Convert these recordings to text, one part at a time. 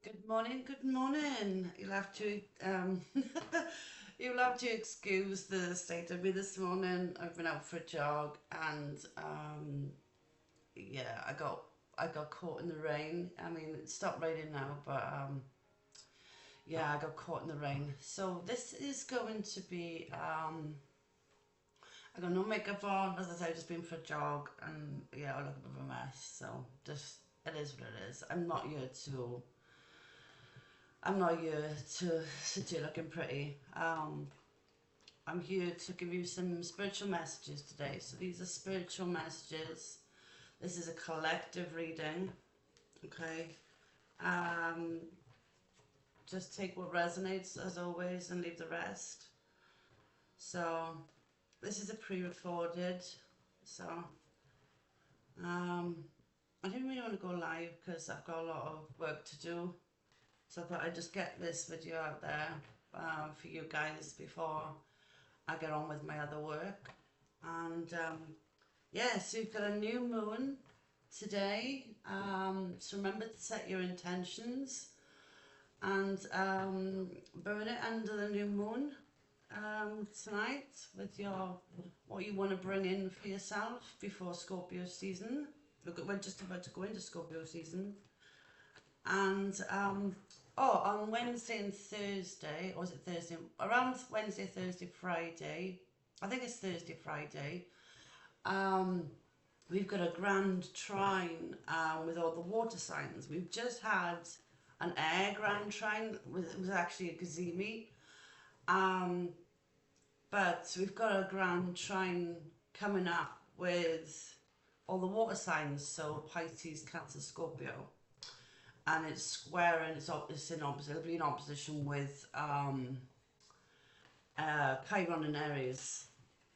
Good morning, good morning. You'll have to you'll have to excuse the state of me this morning. I've been out for a jog and yeah, I got caught in the rain. I mean, it stopped raining now, but yeah, I got caught in the rain. So this is going to be I got no makeup on, as I say, I've just been for a jog and yeah, I look a bit of a mess. So just it is what it is. I'm not here to sit here looking pretty. I'm here to give you some spiritual messages today. So these are spiritual messages. This is a collective reading, okay? Um, just take what resonates as always and leave the rest. So this is a pre-recorded. So um, I didn't really want to go live because I've got a lot of work to do. So I thought I'd just get this video out there for you guys before I get on with my other work. And yeah, so you've got a new moon today. So remember to set your intentions and burn it under the new moon tonight with your what you want to bring in for yourself before Scorpio season. We're just about to go into Scorpio season. And oh, on Wednesday and Thursday, or was it Thursday? Around Wednesday, Thursday, Friday, I think it's Thursday, Friday, we've got a grand trine with all the water signs. We've just had an air grand trine, it was actually a gazimi, but we've got a grand trine coming up with all the water signs, so Pisces, Cancer, Scorpio. And it's square and it'll be in opposition with Chiron and Aries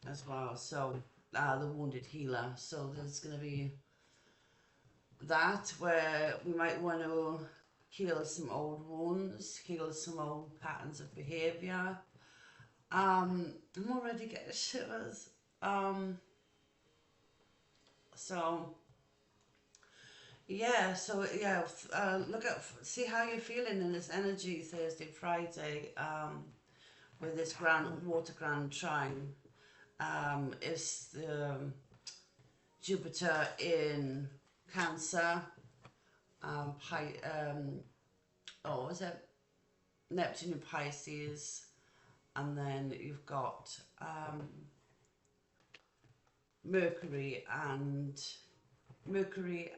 as well. So the wounded healer. So there's going to be that where we might want to heal some old wounds, heal some old patterns of behavior. I'm already getting shivers. So yeah, look at, see how you're feeling in this energy Thursday, Friday, with this water grand trine. Is the Jupiter in Cancer, is it Neptune in Pisces, and then you've got Mercury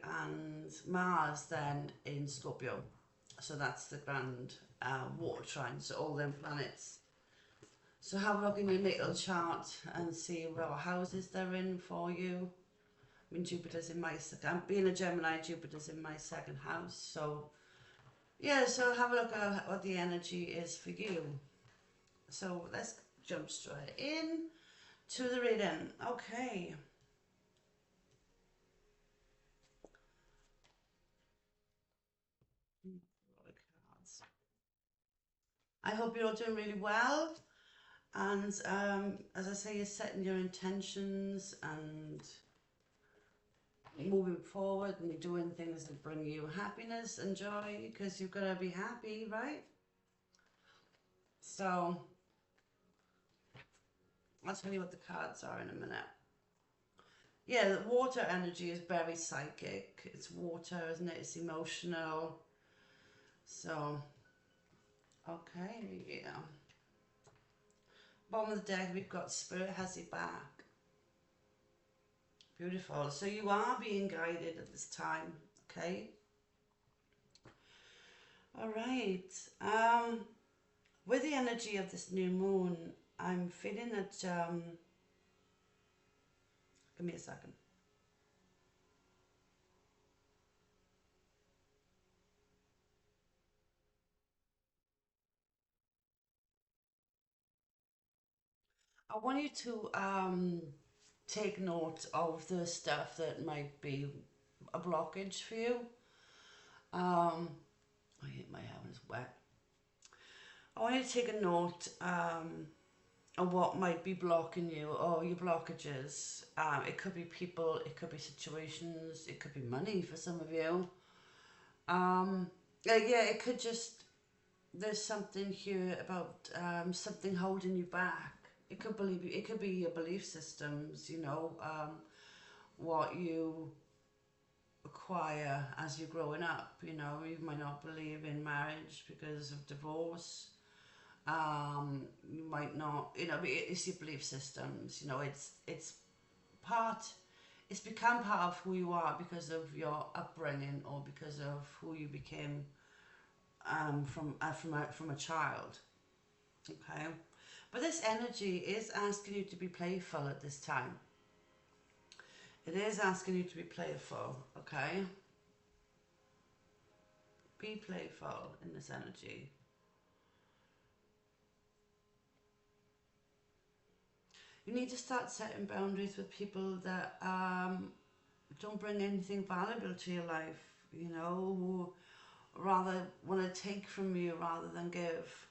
and Mars then in Scorpio. So that's the grand water trine, so all them planets. So have a look in your natal chart and see what houses they're in for you. I mean, Jupiter's in my second, being a Gemini, Jupiter's in my second house. So yeah, so have a look at what the energy is for you. So let's jump straight in to the reading. Okay. I hope you're all doing really well. And as I say, you're setting your intentions and moving forward, and you're doing things that bring you happiness and joy, because you've got to be happy, right? So I'll tell you what the cards are in a minute. Yeah, the water energy is very psychic. It's water, isn't it? It's emotional. So, okay, yeah. Bottom of the deck, we've got Spirit has your back. Beautiful. So you are being guided at this time, okay? All right. With the energy of this new moon, I'm feeling that, give me a second. I want you to take note of the stuff that might be a blockage for you. I hate my hair when it's wet. I want you to take a note of what might be blocking you or your blockages. It could be people, it could be situations, it could be money for some of you. Yeah, it could just, there's something here about something holding you back. It could be your belief systems, you know, what you acquire as you're growing up. You know, you might not believe in marriage because of divorce. You might not, you know, it's your belief systems. You know, it's part. It's become part of who you are because of your upbringing or because of who you became from a child. Okay, but this energy is asking you to be playful at this time. It is asking you to be playful. Okay, be playful in this energy. You need to start setting boundaries with people that don't bring anything valuable to your life. You know, who rather want to take from you rather than give.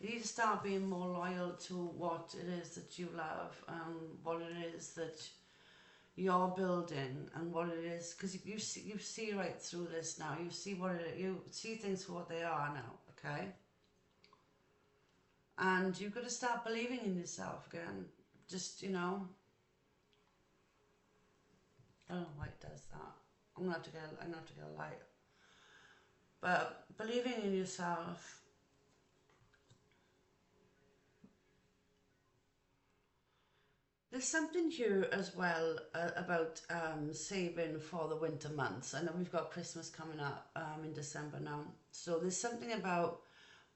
You need to start being more loyal to what it is that you love and what it is that you're building and what it is, because you see right through this now. You see you see things for what they are now. Okay, and you've got to start believing in yourself again. Just, you know, I don't know why it does that. I'm gonna have to get a light. But believing in yourself. There's something here as well about saving for the winter months. I know we've got Christmas coming up in December now. So there's something about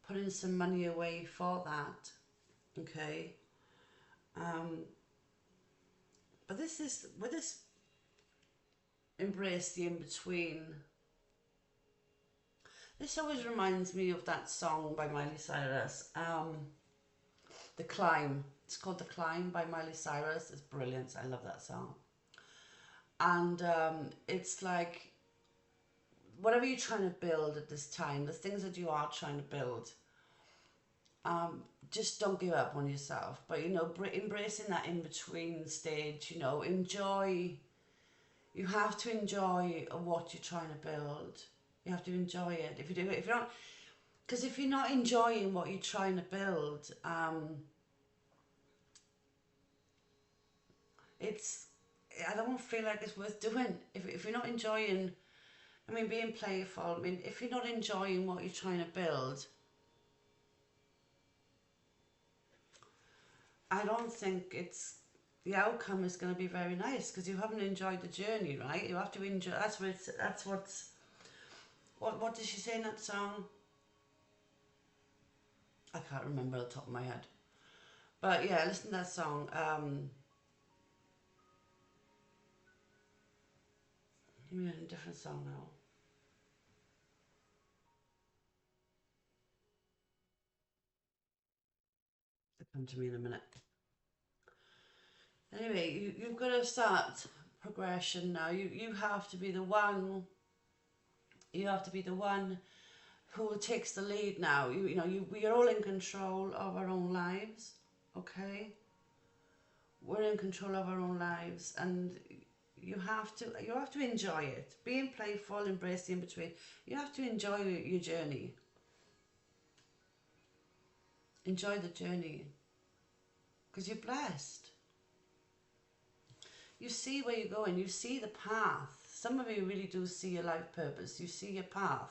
putting some money away for that. Okay. Um, but this is, with this embrace the in-between, this always reminds me of that song by Miley Cyrus, The Climb. It's called The Climb by Miley Cyrus. It's brilliant. I love that song. And it's like, whatever you're trying to build at this time, the things that you are trying to build, just don't give up on yourself. But, you know, embracing that in-between stage, you know, enjoy. You have to enjoy what you're trying to build. You have to enjoy it. If you do it, if you're not, because if you're not enjoying what you're trying to build, it's, I don't feel like it's worth doing. If you're not enjoying, I mean, being playful, I mean, if you're not enjoying what you're trying to build, I don't think it's, the outcome is going to be very nice because you haven't enjoyed the journey, right? You have to enjoy, that's what's, what did she say in that song? I can't remember off the top of my head. But yeah, listen to that song. You're in a different song now. It'll come to me in a minute. Anyway, you've got to start progression now. You have to be the one. You have to be the one who takes the lead now. You know, we are all in control of our own lives. Okay, we're in control of our own lives, and you have to enjoy it. Being playful, embrace the in between. You have to enjoy your journey. Enjoy the journey because you're blessed. You see where you're going. You see the path. Some of you really do see your life purpose. You see your path.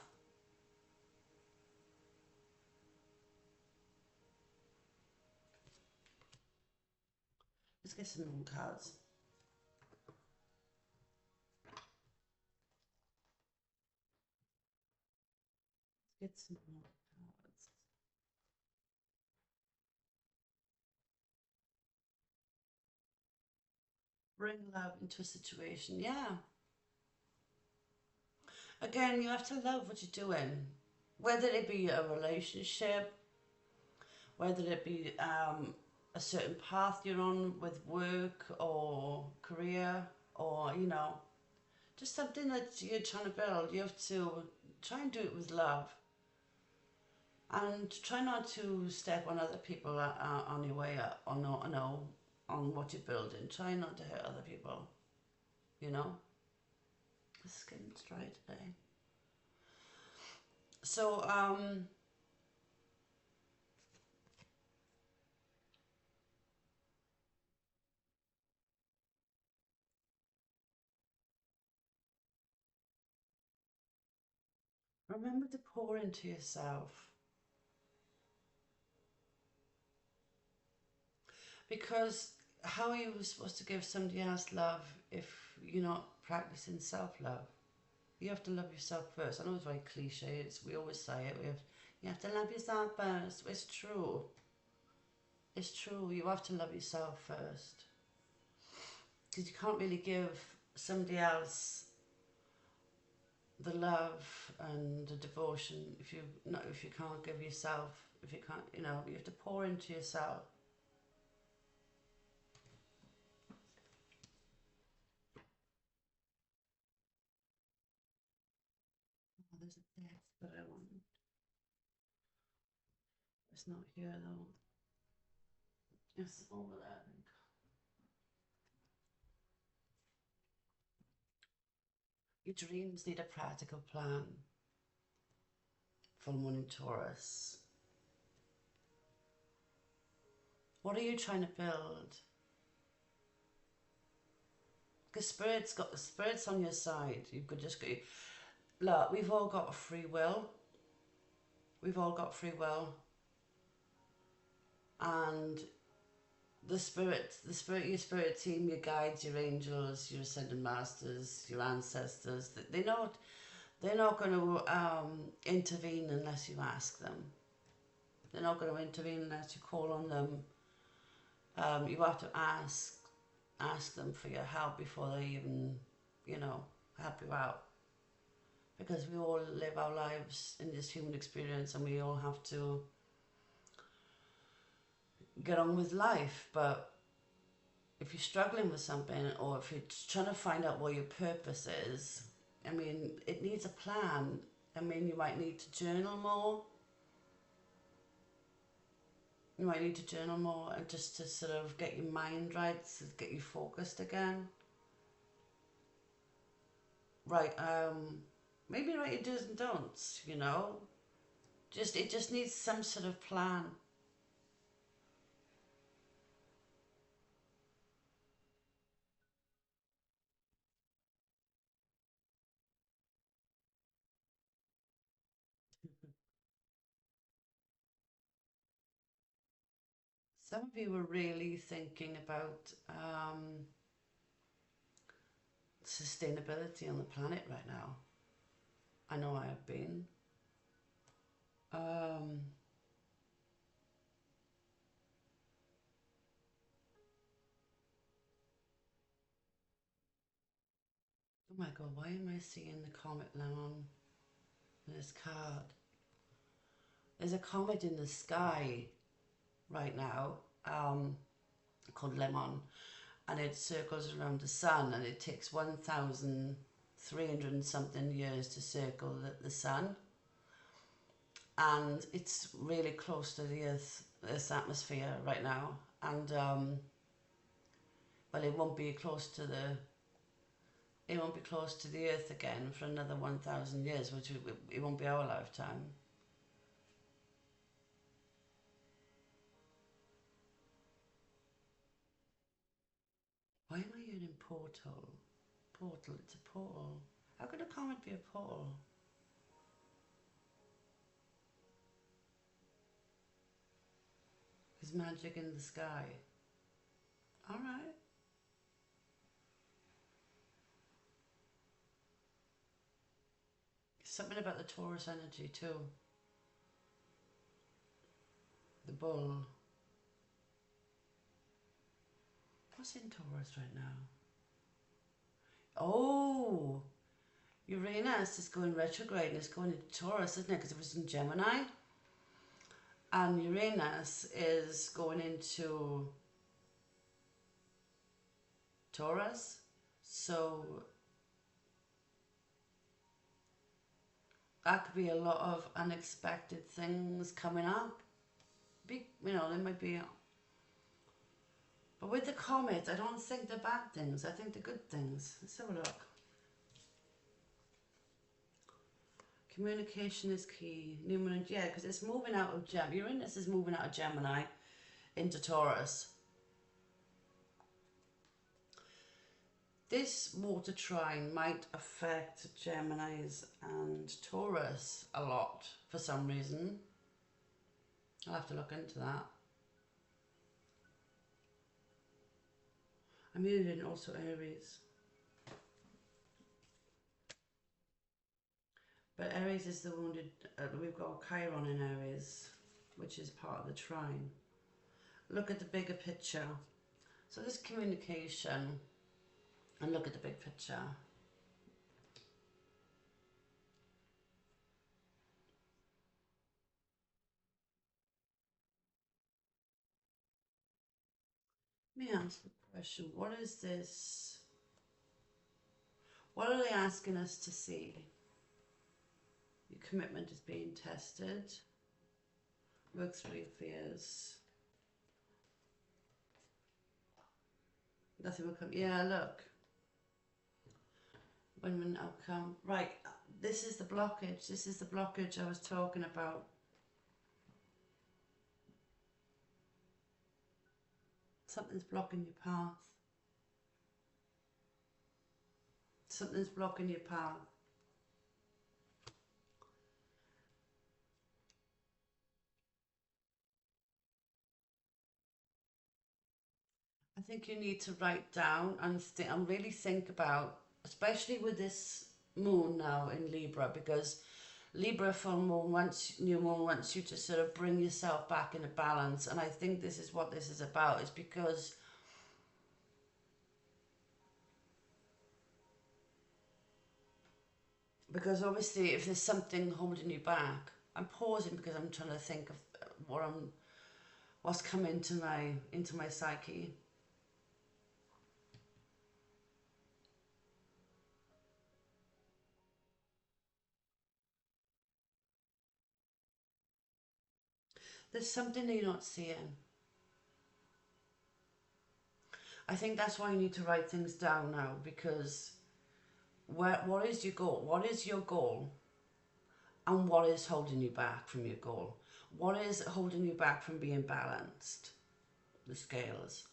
Let's get some more cards. Let's get some more cards. Bring love into a situation. Yeah. Again, you have to love what you're doing. Whether it be a relationship, whether it be a certain path you're on with work or career, or, you know, just something that you're trying to build. You have to try and do it with love. And try not to step on other people on your way up, or no, on what you're building. Try not to hurt other people, you know. The skin's dry today. So, remember to pour into yourself. Because how are you supposed to give somebody else love if you're not practicing self-love? You have to love yourself first. I know it's very cliche. We always say it. You have to love yourself first. It's true. It's true. You have to love yourself first. Because you can't really give somebody else the love and the devotion if you can't give yourself, if you can't, you have to pour into yourself. Oh, there's a deck that I want. It's not here though. It's over there, I think. Your dreams need a practical plan. Full moon in Taurus. What are you trying to build? Because spirit's on your side. You could just go. Look, we've all got a free will. We've all got free will. And your spirit team, your guides, your angels, your ascended masters, your ancestors, they're not going to intervene unless you ask them. They're not going to intervene unless you call on them. You have to ask them for your help before they even, help you out. Because we all live our lives in this human experience and we all have to get on with life. But if you're struggling with something, or if you're trying to find out what your purpose is, I mean, it needs a plan. I mean, you might need to journal more. You might need to journal more, and just to sort of get your mind right, to get you focused again. Right, maybe write your do's and don'ts, it just needs some sort of plan. Some of you were really thinking about sustainability on the planet right now. I know I have been. Oh my god, why am I seeing the comet lemon in this card? There's a comet in the sky right now called Lemon, and it circles around the sun, and it takes 1,300 and something years to circle the sun, and it's really close to the Earth's atmosphere right now, and well, it won't be close to the Earth again for another 1,000 years, which it won't be our lifetime. Why am I hearing portal? Portal, it's a portal. How could a comet be a portal? There's magic in the sky. Alright. Something about the Taurus energy too. The bull. What's in Taurus right now? Oh! Uranus is going retrograde and it's going into Taurus, isn't it? Because it was in Gemini. And Uranus is going into Taurus. So that could be a lot of unexpected things coming up. There might be. But with the comet, I don't think they're bad things. I think they're good things. Let's have a look. Communication is key. New moon, yeah, because it's moving out of Uranus is moving out of Gemini into Taurus. This water trine might affect Geminis and Taurus a lot for some reason. I'll have to look into that. I'm hearing also Aries. But Aries is the wounded, we've got Chiron in Aries, which is part of the trine. Look at the bigger picture. So this communication, and look at the big picture. Let me ask the question, what is this? What are they asking us to see? Your commitment is being tested. Work through your fears. Nothing will come. Yeah, look. Win-win outcome. Right, this is the blockage. This is the blockage I was talking about. Something's blocking your path. Something's blocking your path. I think you need to write down and really think about, especially with this moon now in Libra, because Libra full moon new moon wants you to sort of bring yourself back into balance. And I think this is what this is about, is because obviously if there's something holding you back, I'm pausing because I'm trying to think of what's come into my psyche. There's something that you're not seeing. I think that's why you need to write things down now, because what is your goal? What is your goal? And what is holding you back from your goal? What is holding you back from being balanced? The scales.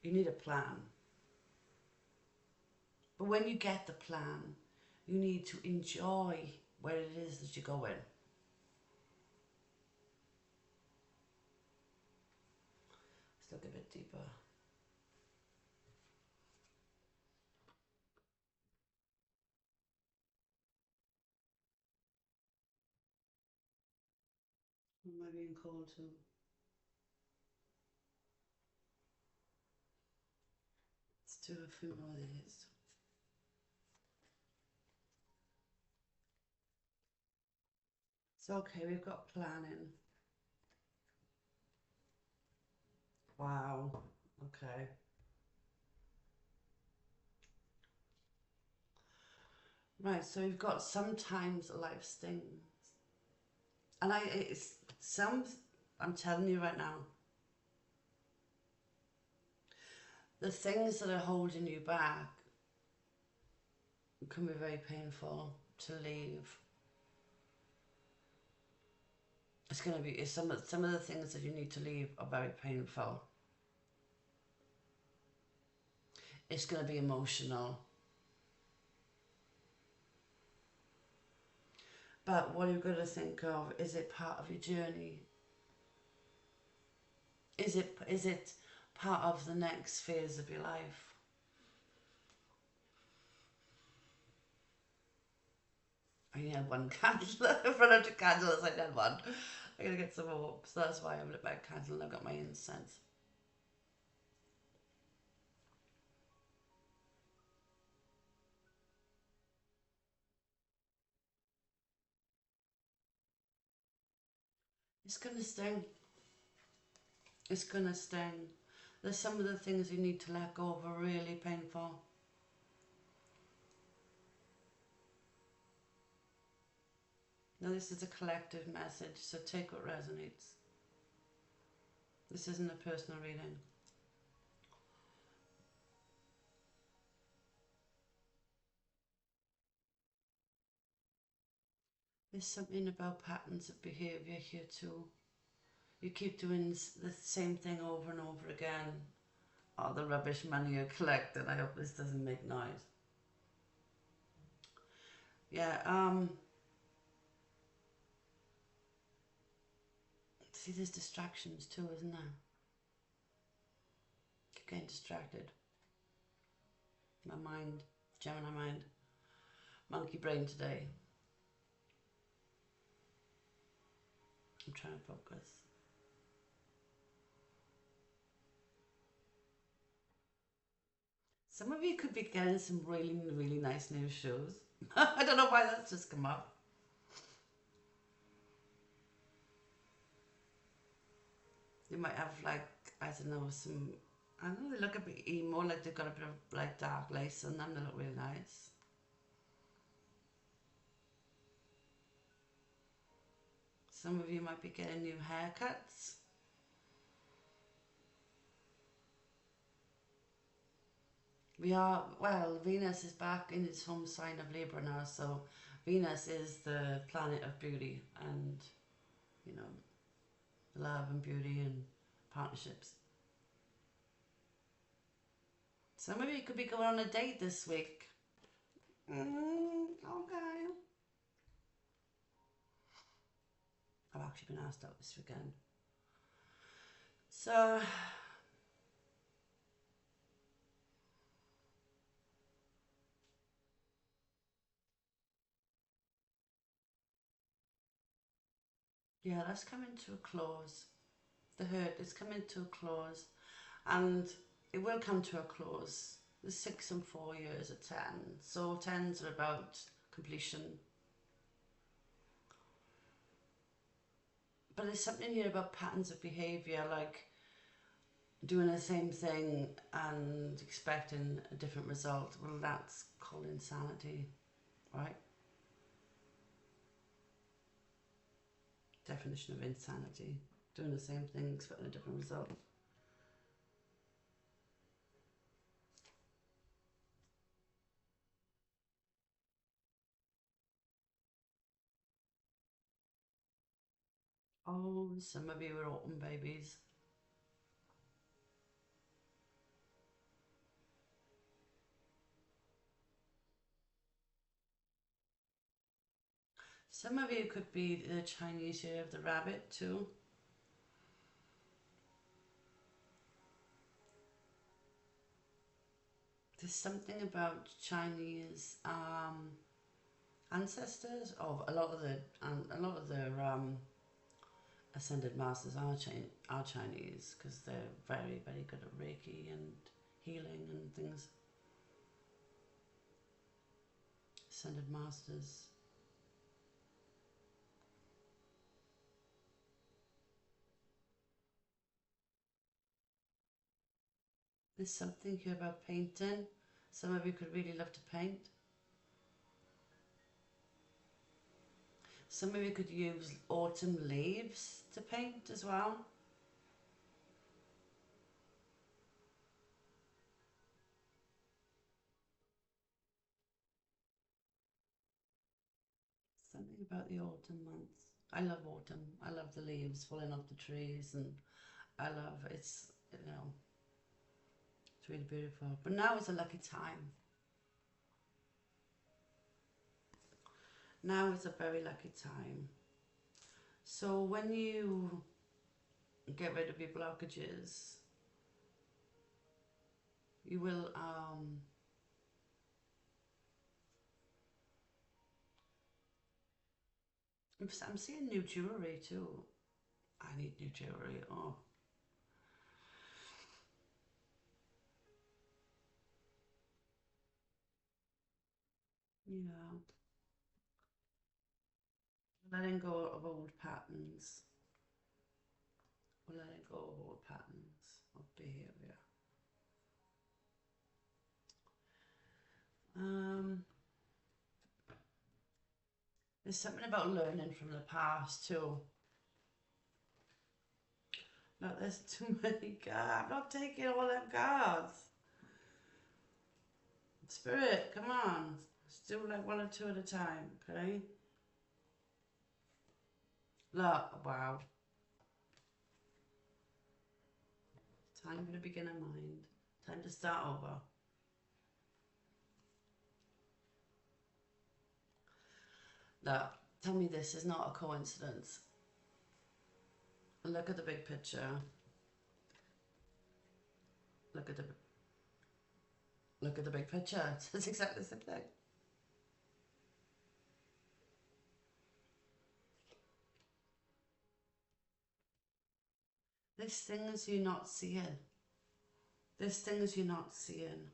You need a plan. But when you get the plan, you need to enjoy where it is that you're going. Let's look a bit deeper. Am I being called to? Let's do a few more of these. It's okay, we've got planning. Wow, okay. Right, so we've got sometimes life stings. And I'm telling you right now, the things that are holding you back can be very painful to leave. It's going to be some of the things that you need to leave are very painful. It's going to be emotional. But what you've got to think of, is it part of your journey? Is it part of the next phase of your life? I only had one candle. I've run out of candles. I had one. I'm going to get some more. So that's why I've lit my candle and I've got my incense. It's going to sting. It's going to sting. There's some of the things you need to let go of are really painful. Now this is a collective message, so take what resonates. This isn't a personal reading. There's something about patterns of behaviour here too. You keep doing the same thing over and over again. All the rubbish money you collected. I hope this doesn't make noise. Yeah, see, there's distractions too, isn't there? Keep getting distracted. My mind, Gemini mind, monkey brain today. I'm trying to focus. Some of you could be getting some really, really nice new shoes. I don't know why that's just come up. You might have like, I don't know, some, I don't know, they look a bit emo, like they've got a bit of like dark lace on them. They look really nice. Some of you might be getting new haircuts. We are, well, Venus is back in its home sign of Libra now, so Venus is the planet of beauty and, you know, love and beauty and partnerships. Some of you could be going on a date this week. Okay. I've actually been asked out this weekend. So, yeah, that's coming to a close. The hurt is coming to a close, and it will come to a close. The 6 and 4 years are 10, so 10s are about completion. But there's something here about patterns of behaviour, like doing the same thing and expecting a different result. Well, that's called insanity, right? Definition of insanity. Doing the same thing, expecting a different result. Oh, some of you are autumn babies. Some of you could be the Chinese year of the rabbit too. There's something about Chinese ancestors. Of a lot of the ascended masters are Chinese because they're very, very good at Reiki and healing and things. Ascended masters. There's something here about painting. Some of you could really love to paint. Some of you could use autumn leaves to paint as well. Something about the autumn months. I love autumn. I love the leaves falling off the trees, and I love it's, you know, it's really beautiful. But now is a lucky time. Now is a very lucky time. So when you get rid of your blockages, you will I'm seeing new jewellery too. I need new jewellery. Oh. Yeah. Letting go of old patterns. We're letting go of old patterns of behaviour. There's something about learning from the past too. No, there's too many cards. I'm not taking all them cards. Spirit, come on. Let's do like one or two at a time, okay? Look, wow. Time for the beginner mind. Time to start over. Look, tell me this is not a coincidence. Look at the big picture. Look at the big picture. It's exactly the same thing. There's things you're not seeing. There's things you're not seeing.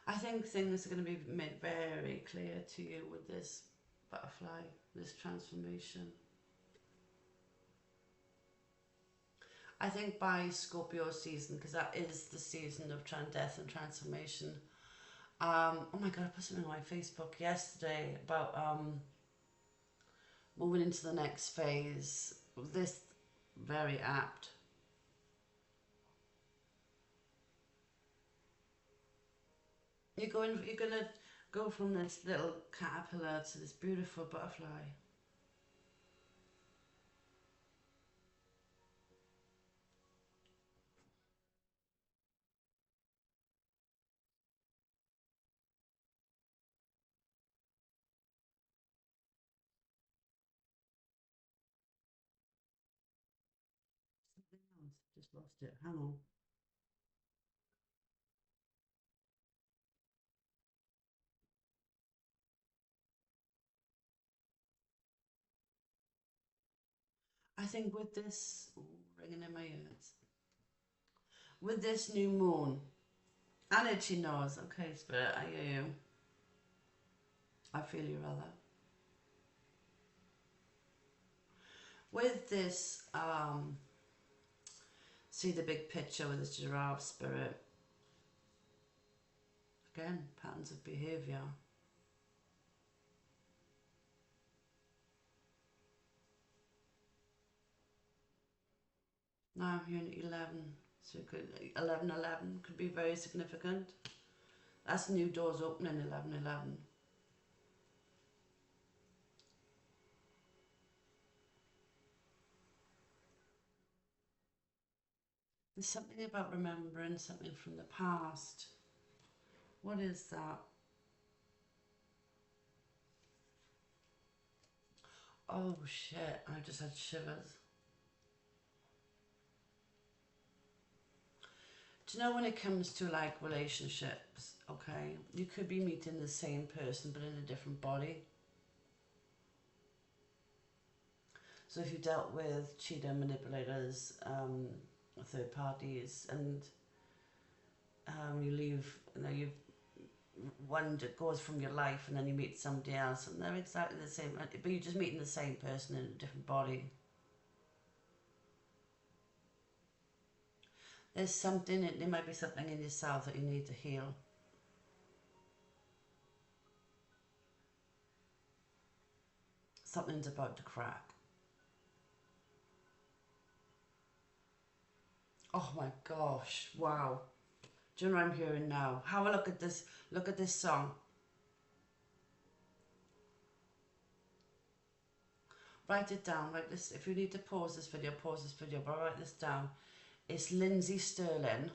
I think things are going to be made very clear to you with this butterfly, this transformation. I think by Scorpio season, because that is the season of death and transformation. Oh my god, I put something on my Facebook yesterday about moving into the next phase. This very apt. You're gonna go from this little caterpillar to this beautiful butterfly. Something else. Just lost it. Hang on. I think with this ringing in my ears, with this new moon, and she knows. Okay, Spirit, I hear you. I feel you, rather. With this, see the big picture with this giraffe spirit. Again, patterns of behaviour. Now you're in 11, so it could 11 could be very significant. That's new doors opening 11. There's something about remembering something from the past. What is that? Oh shit, I just had shivers. Do you know when it comes to like relationships, okay, you could be meeting the same person but in a different body. So if you dealt with cheater, manipulators, third parties, and you leave, you've one that goes from your life and then you meet somebody else and they're exactly the same, but you're just meeting the same person in a different body. There's something, there might be something in yourself that you need to heal. Something's about to crack. Oh my gosh, wow. Do you know what I'm hearing now? Have a look at this song. Write it down, write this, if you need to pause this video, but write this down. It's Lindsay Sterling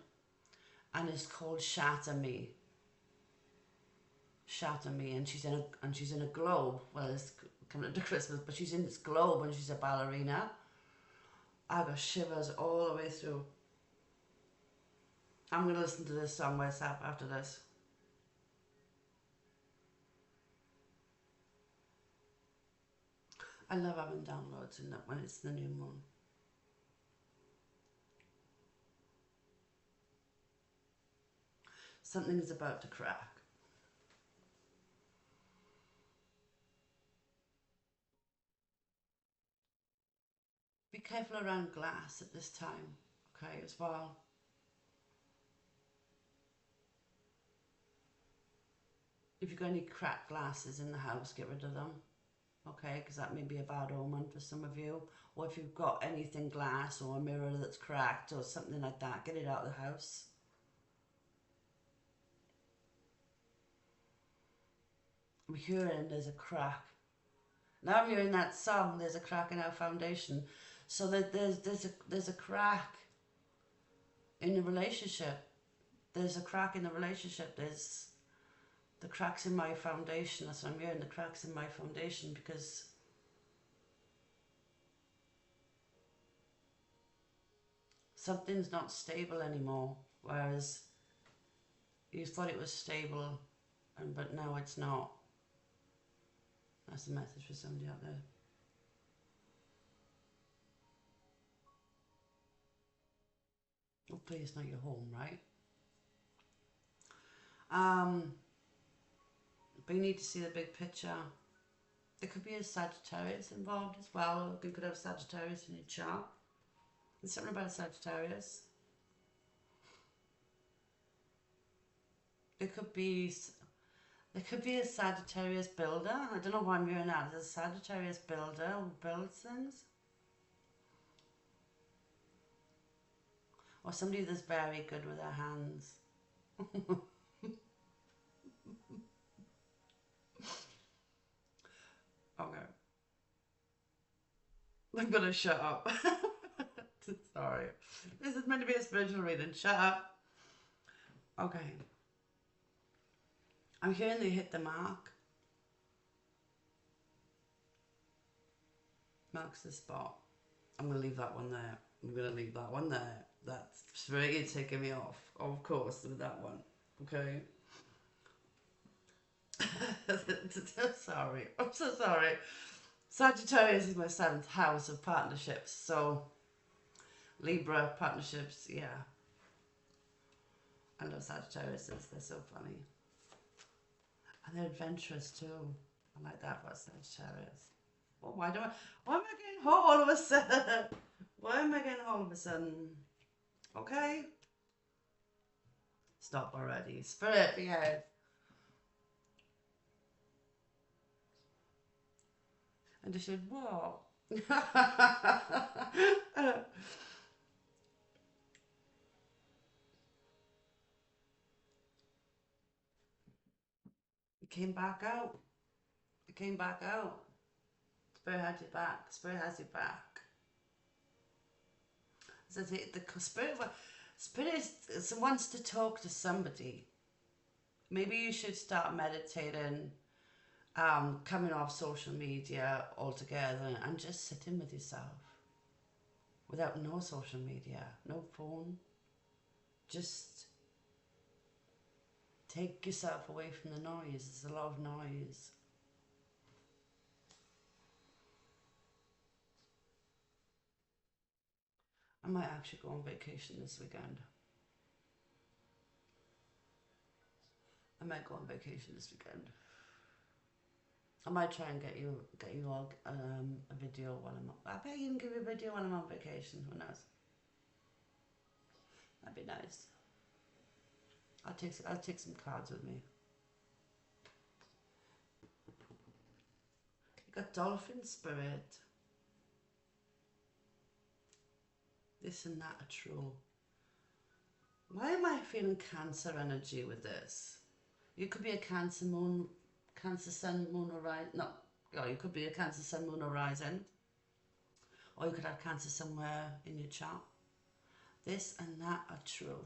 and it's called Shatter Me. Shatter Me, and she's in a globe. Well, it's coming up to Christmas, but she's in this globe and she's a ballerina. I got shivers all the way through. I'm going to listen to this song myself after this. I love having downloads in that when it's the new moon. Something's about to crack. Be careful around glass at this time, okay, as well. If you've got any cracked glasses in the house, get rid of them, okay, because that may be a bad omen for some of you. Or if you've got anything glass or a mirror that's cracked or something like that, get it out of the house. I'm hearing there's a crack. Now I'm hearing that song, there's a crack in our foundation. So that there's a crack in the relationship. There's a crack in the relationship. There's the cracks in my foundation. That's what I'm hearing, the cracks in my foundation, because something's not stable anymore. Whereas you thought it was stable, but now it's not. That's the message for somebody out there. Hopefully it's not your home, right? But you need to see the big picture. There could be a Sagittarius involved as well. You could have Sagittarius in your chart. There's something about Sagittarius. There could be a Sagittarius builder. I don't know why I'm hearing that. There's a Sagittarius builder who builds things. Or somebody that's very good with their hands. Okay. I'm gonna shut up. Sorry. This is meant to be a spiritual reading. Shut up. Okay. I'm hearing they hit the mark. Marks the spot. I'm going to leave that one there. I'm going to leave that one there. That's really taking me off, of course, with that one. Okay? Sorry. I'm so sorry. Sagittarius is my 7th house of partnerships. So, Libra partnerships, yeah. I love Sagittariuses. They're so funny. And they're adventurous too. I like that about Sagittarius. Well, why am I getting hot all of a sudden? Why am I getting hot all of a sudden? Okay. Stop already. Spirit, behave. And I said, what? It came back out. It came back out. Spirit had your back. Spirit has your back. So the spirit wants to talk to somebody. Maybe you should start meditating, coming off social media altogether and just sitting with yourself. Without no social media, no phone. Just take yourself away from the noise. There's a lot of noise. I might actually go on vacation this weekend. I might go on vacation this weekend. I might try and get you all a video while I'm on. I bet you can give you a video when I'm on vacation. Who knows? That'd be nice. I'll take some cards with me. You got dolphin spirit. This and that are true. Why am I feeling Cancer energy with this? You could be a Cancer moon, Cancer sun, moon, or rising. No, oh, you could be a Cancer sun, moon, or rising. Or you could have Cancer somewhere in your chart. This and that are true.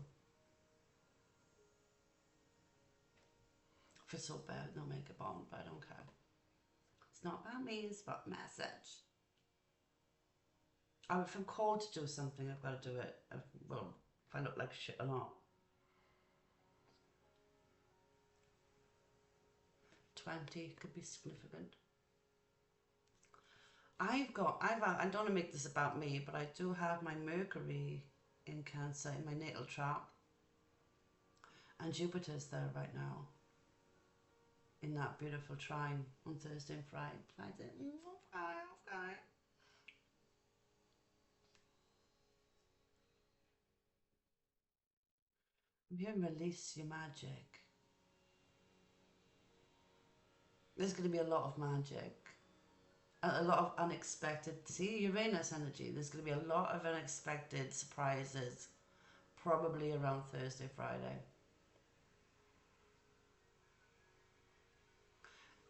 I feel so bad, no makeup on, but I don't care. It's not about me, it's about message. If I'm called to do something, I've got to do it. Well, if I look like shit or not. 20 could be significant. I don't want to make this about me, but I do have my Mercury in Cancer in my natal chart. And Jupiter's there right now. In that beautiful trine on Thursday and Friday. Okay. I'm here, release your magic. There's going to be a lot of magic. A lot of unexpected, see, Uranus energy. There's going to be a lot of unexpected surprises. Probably around Thursday, Friday.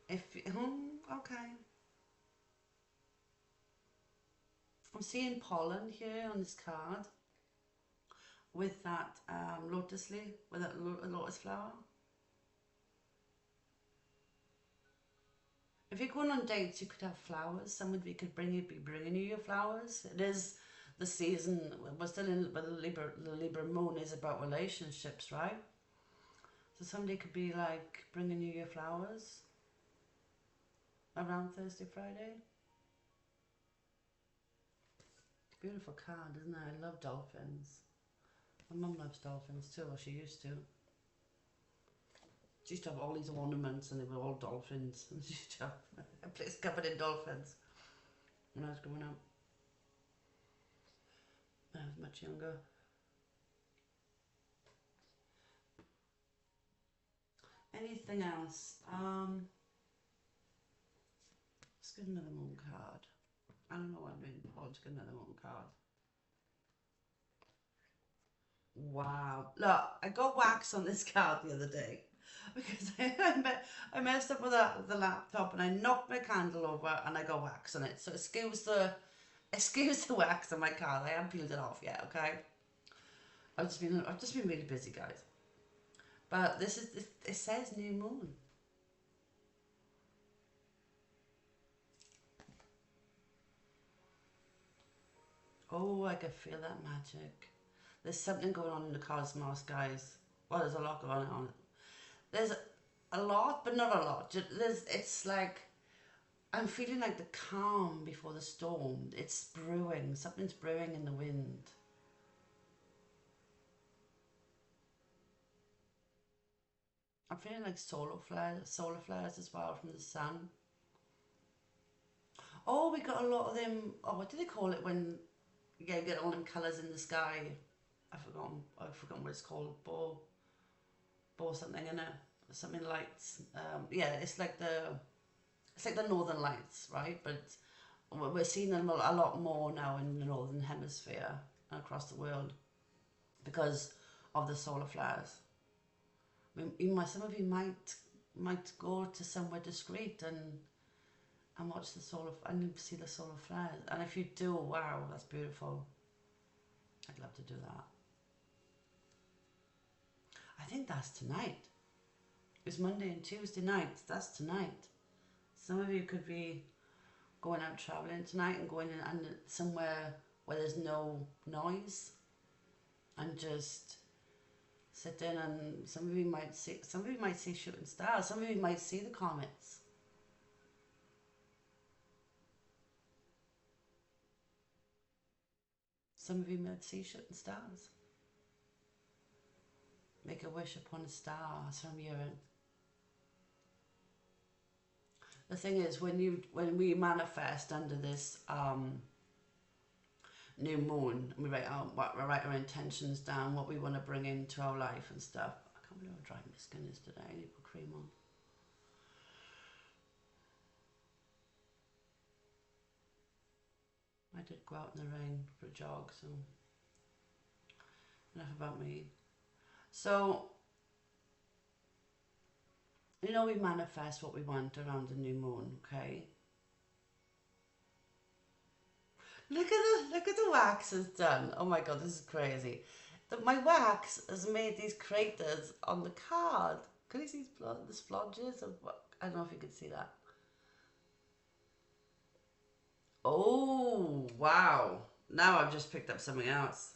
Okay. I'm seeing pollen here on this card with that lotus leaf, with that lotus flower. If you're going on dates, you could have flowers. Somebody could be bringing you your flowers. It is the season. We're still in, but the Libra moon is about relationships, right? So somebody could be like bringing you your flowers around Thursday, Friday. Beautiful card, isn't it? I love dolphins. My mum loves dolphins too, or she used to. She used to have all these ornaments and they were all dolphins. And she used to have a place covered in dolphins when I was growing up. When I was much younger. Anything else? Let's get another moon card. I don't know what I'm doing. Let's get another moon card. Wow. Look, I got wax on this card the other day because I messed up with the laptop and I knocked my candle over and I got wax on it. So excuse the wax on my card. I haven't peeled it off yet, okay? I've just been really busy, guys. But it says new moon. Oh, I can feel that magic. There's something going on in the cosmos, guys. Well, there's a lot going on. There's a lot, but not a lot. It's like, I'm feeling like the calm before the storm. It's brewing. Something's brewing in the wind. I'm feeling like solar flares as well from the sun. Oh, we got a lot of them. Oh, what do they call it when you get all them colours in the sky? I've forgotten what it's called. Bow something in it. Something lights. Yeah, it's like the northern lights, right? But we're seeing them a lot more now in the northern hemisphere and across the world because of the solar flares. Some of you might go to somewhere discreet and watch the solar and see the solar flares. And if you do, wow, that's beautiful. I'd love to do that. I think that's tonight. It's Monday and Tuesday nights. That's tonight. Some of you could be going out traveling tonight and going in and somewhere where there's no noise and just sitting, and some of you might see shooting stars. Some of you might see the comets. Some of you might see shooting stars. Make a wish upon a star. That's what I'm hearing. The thing is, when we manifest under this new moon, we write our intentions down, what we want to bring into our life and stuff. I can't believe how dry my skin is today. I need to put cream on. I did go out in the rain for a jog, so enough about me. So, you know, we manifest what we want around the new moon, okay? Look at the wax it's done. Oh my god, this is crazy. My wax has made these craters on the card. Can you see the splodges of what? I don't know if you can see that. Oh, wow. Now I've just picked up something else.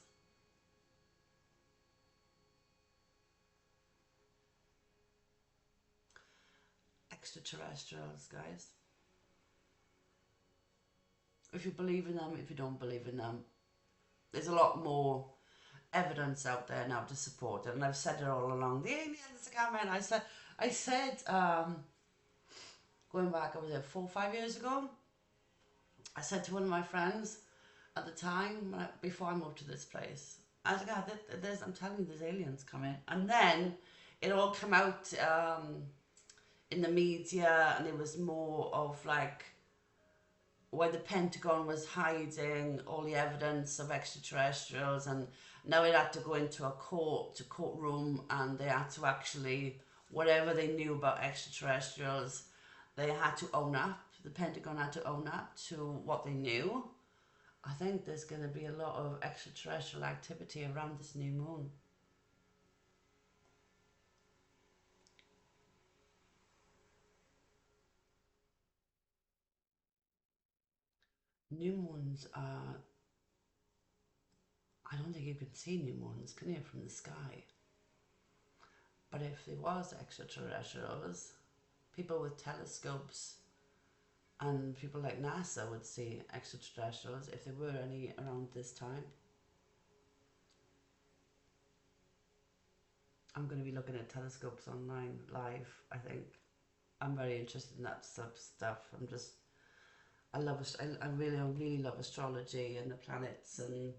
Extraterrestrials, guys. If you believe in them, if you don't believe in them, there's a lot more evidence out there now to support it, and I've said it all along. The aliens are coming. I said, going back, I was there 4 or 5 years ago. I said to one of my friends at the time, before I moved to this place, I was like, I'm telling you, there's aliens coming. And then it all came out in the media, and it was more of like where the Pentagon was hiding all the evidence of extraterrestrials, and now it had to go into a courtroom, and they had to actually, whatever they knew about extraterrestrials, they had to own up, the Pentagon had to own up to what they knew. I think there's going to be a lot of extraterrestrial activity around this new moon. New moons are, I don't think you can see new moons, can you, from the sky? But if there was extraterrestrials, people with telescopes and people like NASA would see extraterrestrials if there were any around this time. I'm going to be looking at telescopes online live, I think. I'm very interested in that stuff. I really love astrology and the planets, and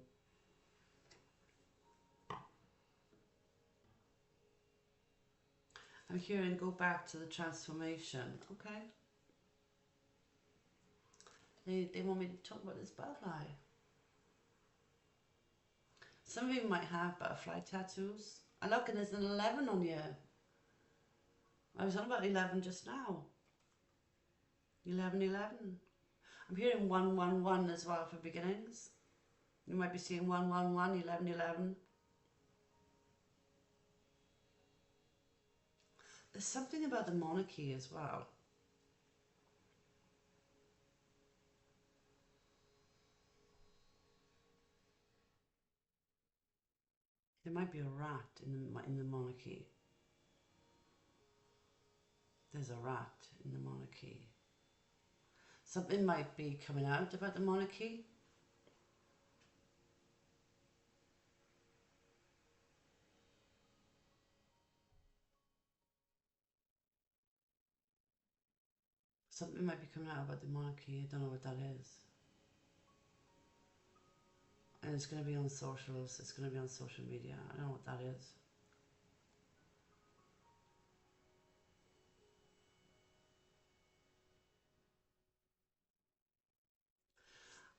I'm hearing go back to the transformation, okay? They want me to talk about this butterfly. Some of you might have butterfly tattoos. I look, and there's an 11 on you. I was on about 11 just now. 11, 11. I'm hearing 111 as well for beginnings. You might be seeing 111, 11, 11. There's something about the monarchy as well. There might be a rat in the monarchy. There's a rat in the monarchy. Something might be coming out about the monarchy. Something might be coming out about the monarchy. I don't know what that is. And it's going to be on socials. It's going to be on social media. I don't know what that is.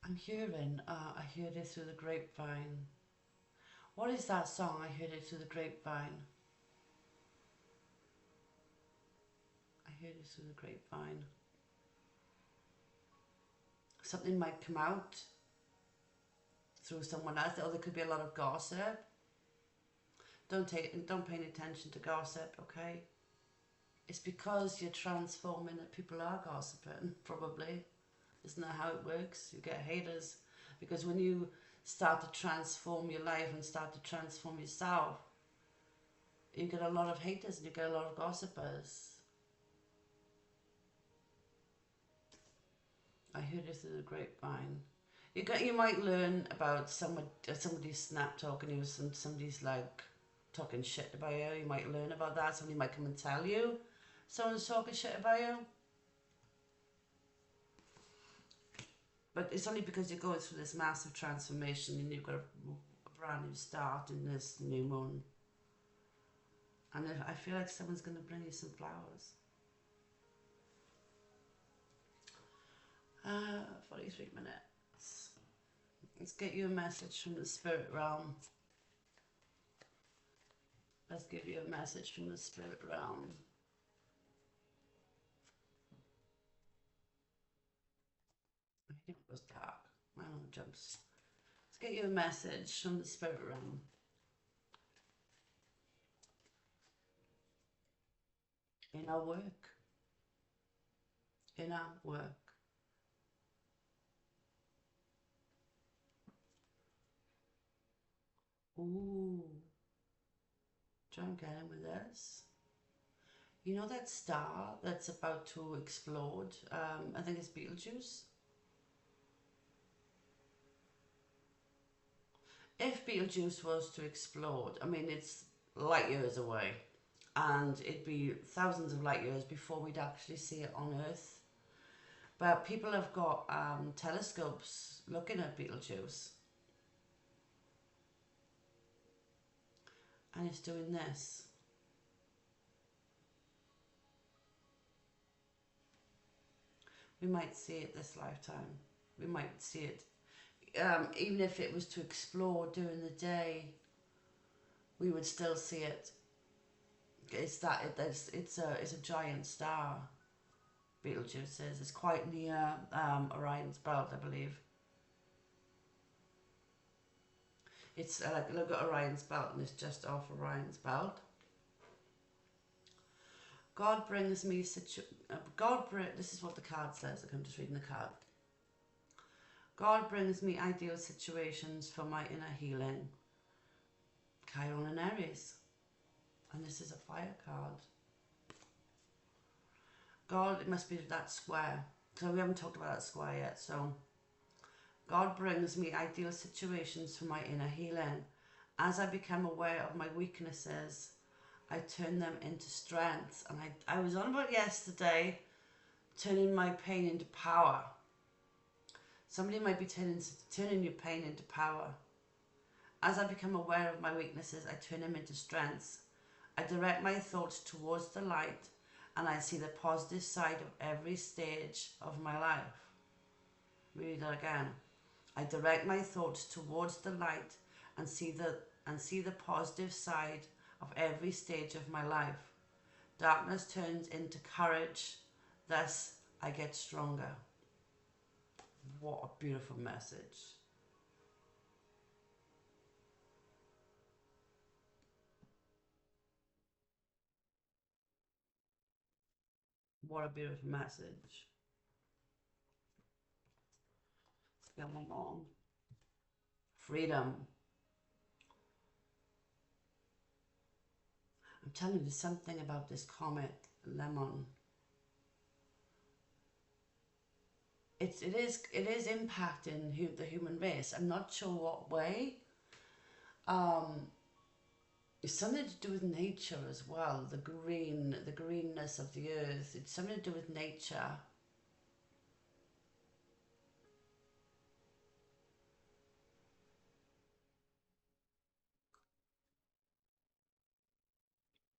I'm hearing, I heard it through the grapevine. What is that song? I heard it through the grapevine. I heard it through the grapevine. Something might come out through someone else, or there could be a lot of gossip. Don't pay any attention to gossip, okay? It's because you're transforming that people are gossiping, probably. Isn't that how it works? You get haters. Because when you start to transform your life and start to transform yourself, you get a lot of haters and you get a lot of gossipers. I heard it through the grapevine. You might learn about somebody snap talking you, somebody's like talking shit about you. You might learn about that. Somebody might come and tell you someone's talking shit about you. But it's only because you're going through this massive transformation and you've got a brand new start in this new moon. And I feel like someone's going to bring you some flowers. 43 minutes. Let's get you a message from the spirit realm. Let's give you a message from the spirit realm. I think it was dark. My own jumps. Let's get you a message from the spirit realm. Inner work. Inner work. Ooh. Try and get in with this. You know that star that's about to explode? I think it's Betelgeuse. If Betelgeuse was to explode, I mean, it's light years away, and it'd be thousands of light years before we'd actually see it on Earth. But people have got telescopes looking at Betelgeuse, and it's doing this. We might see it this lifetime. We might see it. Even if it was to explode during the day, we would still see it. It's a giant star. Betelgeuse is. It's quite near Orion's belt, I believe. It's like, look at Orion's belt, and it's just off Orion's belt. God brings me this is what the card says. I'm just reading the card. God brings me ideal situations for my inner healing. Chiron and Aries. And this is a fire card. God, it must be that square. So we haven't talked about that square yet. So God brings me ideal situations for my inner healing. As I become aware of my weaknesses, I turn them into strengths. And I was on about yesterday, turning my pain into power. Somebody might be turning your pain into power. As I become aware of my weaknesses, I turn them into strengths. I direct my thoughts towards the light, and I see the positive side of every stage of my life. Read that again. I direct my thoughts towards the light and see the positive side of every stage of my life. Darkness turns into courage, thus I get stronger. What a beautiful message. What a beautiful message. Let's get one more. Freedom. I'm telling you something about this comet, Lemon. It is impacting the human race. I'm not sure what way. It's something to do with nature as well. The greenness of the earth. It's something to do with nature.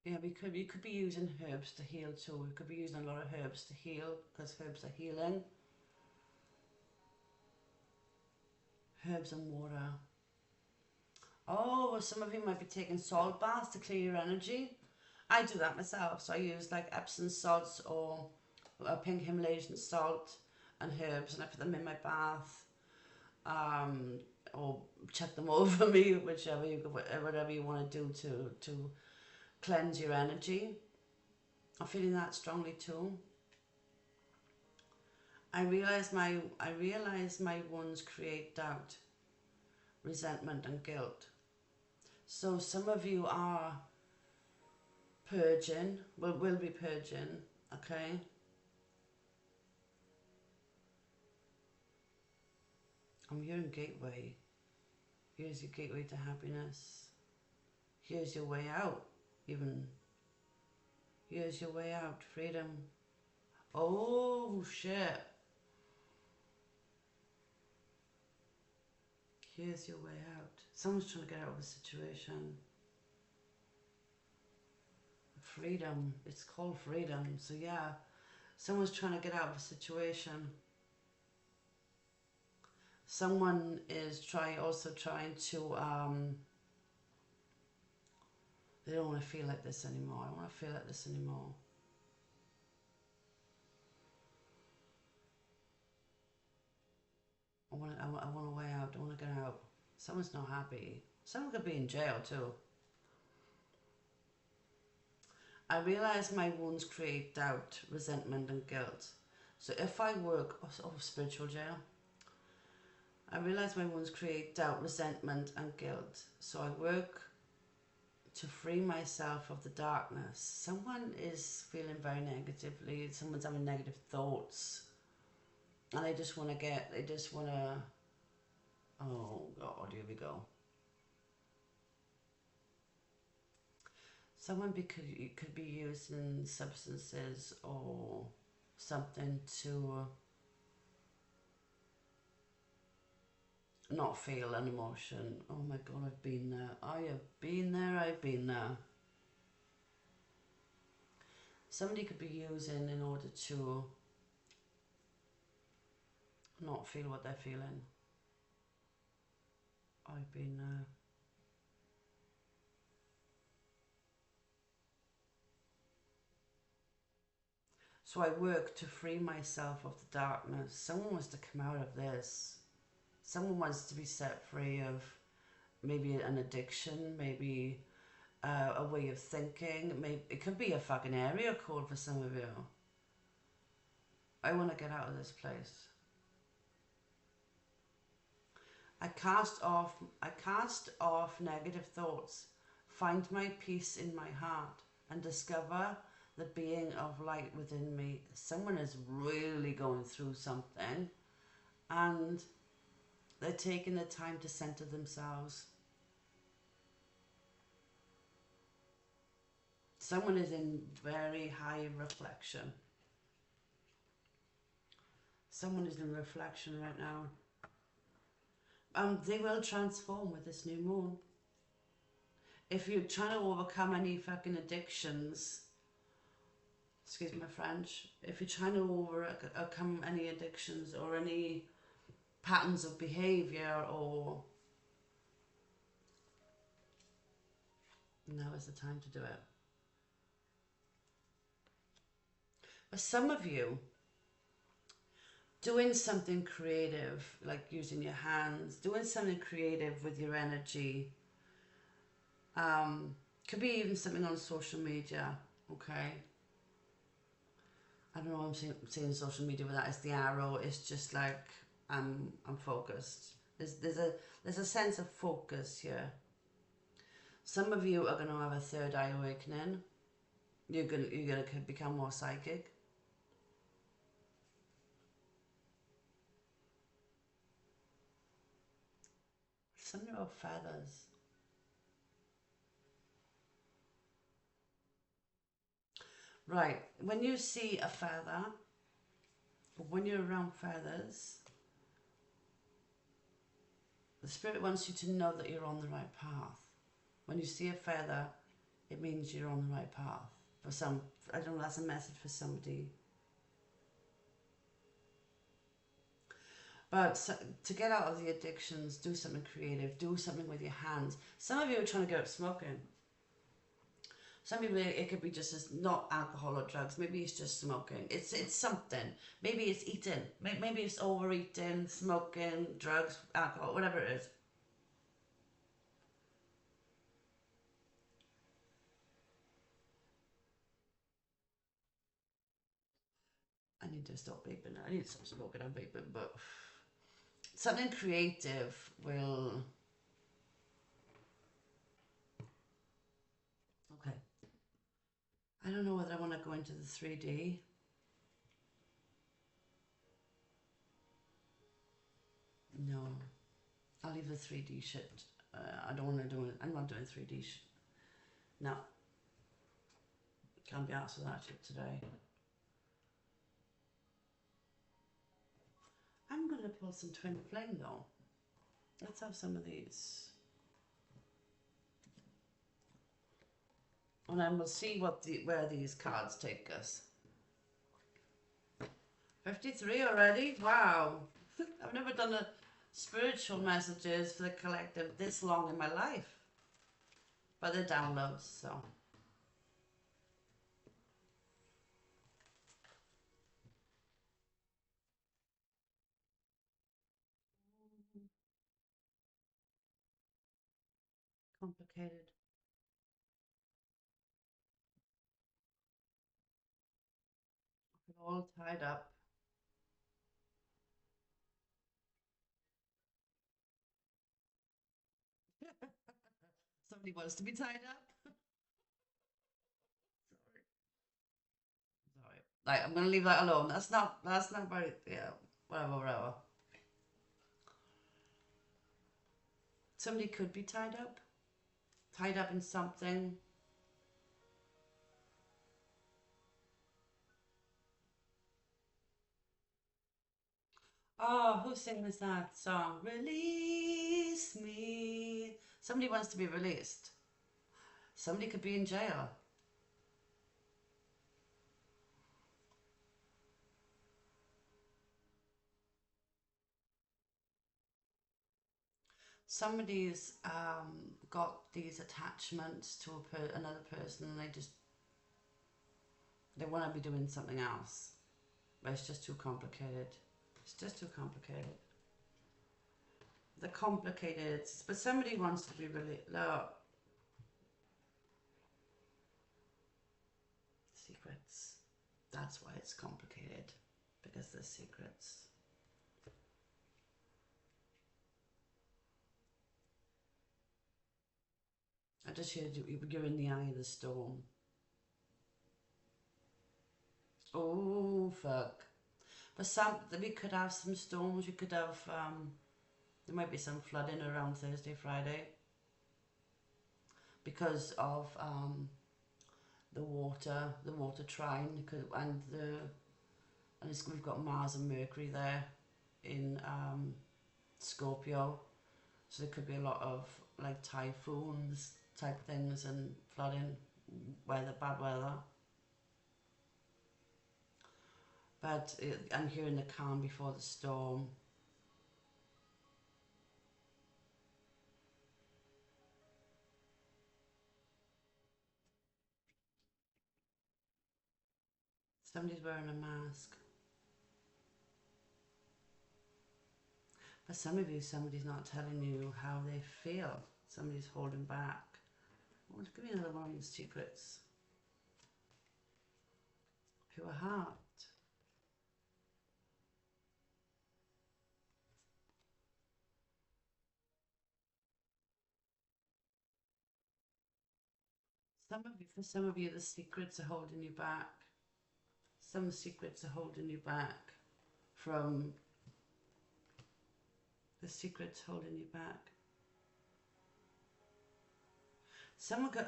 Yeah, we could be using herbs to heal too. We could be using a lot of herbs to heal because herbs are healing. Herbs and water. Oh, well, some of you might be taking salt baths to clear your energy. I do that myself. So I use like Epsom salts or a pink Himalayan salt and herbs, and I put them in my bath. Or chuck them over me, whatever you want to do to cleanse your energy. I'm feeling that strongly too. I realize my wounds create doubt, resentment and guilt. So some of you are purging, will be purging, okay? I'm hearing gateway. Here's your gateway to happiness. Here's your way out, even. Here's your way out, freedom. Oh, shit. Here's your way out. Someone's trying to get out of a situation. Freedom. It's called freedom. So yeah, someone's trying to get out of a situation. Someone is also trying to, they don't want to feel like this anymore. I don't want to feel like this anymore. I want a way out. I want to get out. Someone's not happy. Someone could be in jail too. I realize my wounds create doubt, resentment and guilt. So if I work, spiritual jail. I realize my wounds create doubt, resentment and guilt. So I work to free myself of the darkness. Someone is feeling very negatively. Someone's having negative thoughts. And they just want to, oh God, here we go. Someone could be using substances or something to not feel an emotion. Oh my God, I've been there. I have been there, I've been there. Somebody could be using in order to not feel what they're feeling. I've been there. So I work to free myself of the darkness. Someone wants to come out of this. Someone wants to be set free of maybe an addiction, maybe a way of thinking. Maybe it could be a fucking area code for some of you. I want to get out of this place. I cast off negative thoughts, find my peace in my heart, and discover the being of light within me. Someone is really going through something, and they're taking the time to center themselves. Someone is in very high reflection. Someone is in reflection right now. They will transform with this new moon. If you're trying to overcome any fucking addictions, excuse my French, if you're trying to overcome any addictions or any patterns of behavior, or now is the time to do it. For some of you, doing something creative, like using your hands, doing something creative with your energy, could be even something on social media, okay? I don't know what I'm saying social media with that. It's the arrow. It's just like I'm focused. There's a sense of focus here. Some of you are going to have a third eye awakening. You're gonna become more psychic. Something about feathers. Right, when you see a feather, or when you're around feathers, the spirit wants you to know that you're on the right path. When you see a feather, it means you're on the right path. For some, I don't know, that's a message for somebody. But to get out of the addictions, do something creative, do something with your hands. Some of you are trying to get up smoking. Some people, it could be just as not alcohol or drugs. Maybe it's just smoking. It's something. Maybe it's eating. Maybe it's overeating, smoking, drugs, alcohol, whatever it is. I need to stop vaping. I need to stop smoking and vaping, but something creative will. Okay. I don't know whether I want to go into the 3D. No. I'll leave the 3D shit. I don't want to do it. I'm not doing 3D shit. No. Can't be asked for that shit today. I'm going to pull some twin flame though. Let's have some of these. And then we'll see where these cards take us. 53 already? Wow. I've never done a spiritual messages for the collective this long in my life. But they're downloads, so. Complicated. We're all tied up. Somebody wants to be tied up. Sorry. Like, I'm gonna leave that alone. That's not very, yeah, whatever. Somebody could be tied up. Tied up in something. Oh, who sings that song? Release me. Somebody wants to be released. Somebody could be in jail. Somebody's got these attachments to another person, and they just They want to be doing something else, but it's just too complicated. It's just too complicated. The complicated, but somebody wants to be really, look, secrets. That's why it's complicated, because there's secrets. I just heard you're in the eye of the storm. Oh, fuck. But we could have some storms. We could have, there might be some flooding around Thursday, Friday. Because of the water trine, we've got Mars and Mercury there in Scorpio, so there could be a lot of like typhoons type things and flooding, bad weather. But I'm hearing the calm before the storm. Somebody's wearing a mask. For some of you, somebody's not telling you how they feel. Somebody's holding back. Oh, give me another one of these secrets. Pure heart. For some of you, the secrets are holding you back. Some secrets are holding you back from the secrets holding you back.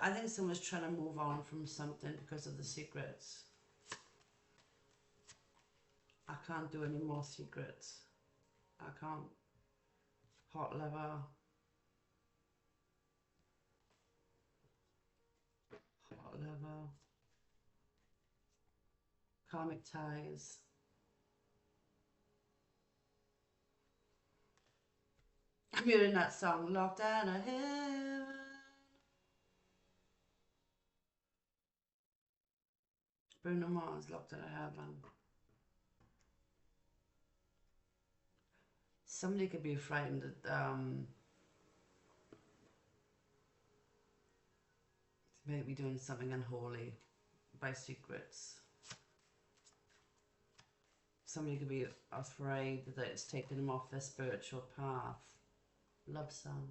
I think someone's trying to move on from something because of the secrets. I can't do any more secrets. I can't. Hot liver. Hot liver. Karmic ties. I'm hearing that song, Locked Out of Heaven. Bruno Mars, Locked Out of Heaven. Somebody could be frightened that maybe doing something unholy by secrets. Somebody could be afraid that it's taking them off their spiritual path. Love song.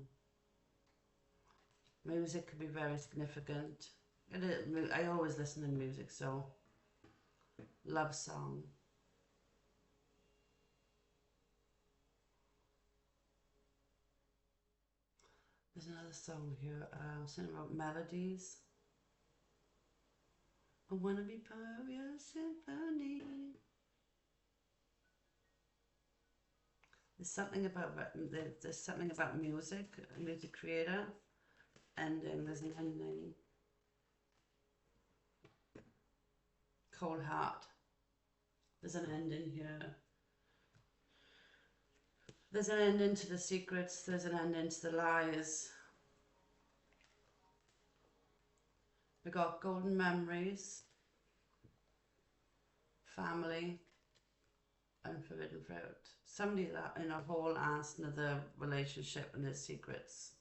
Music could be very significant. I always listen to music, so love song. There's another song here, something about melodies. I wanna be part of your symphony. There's something about music, a music creator, ending. There's an ending. Cold heart. There's an ending here. There's an ending to the secrets. There's an ending to the lies. We got golden memories, family, and forbidden fruit. Somebody that in a whole ass another relationship and their secrets.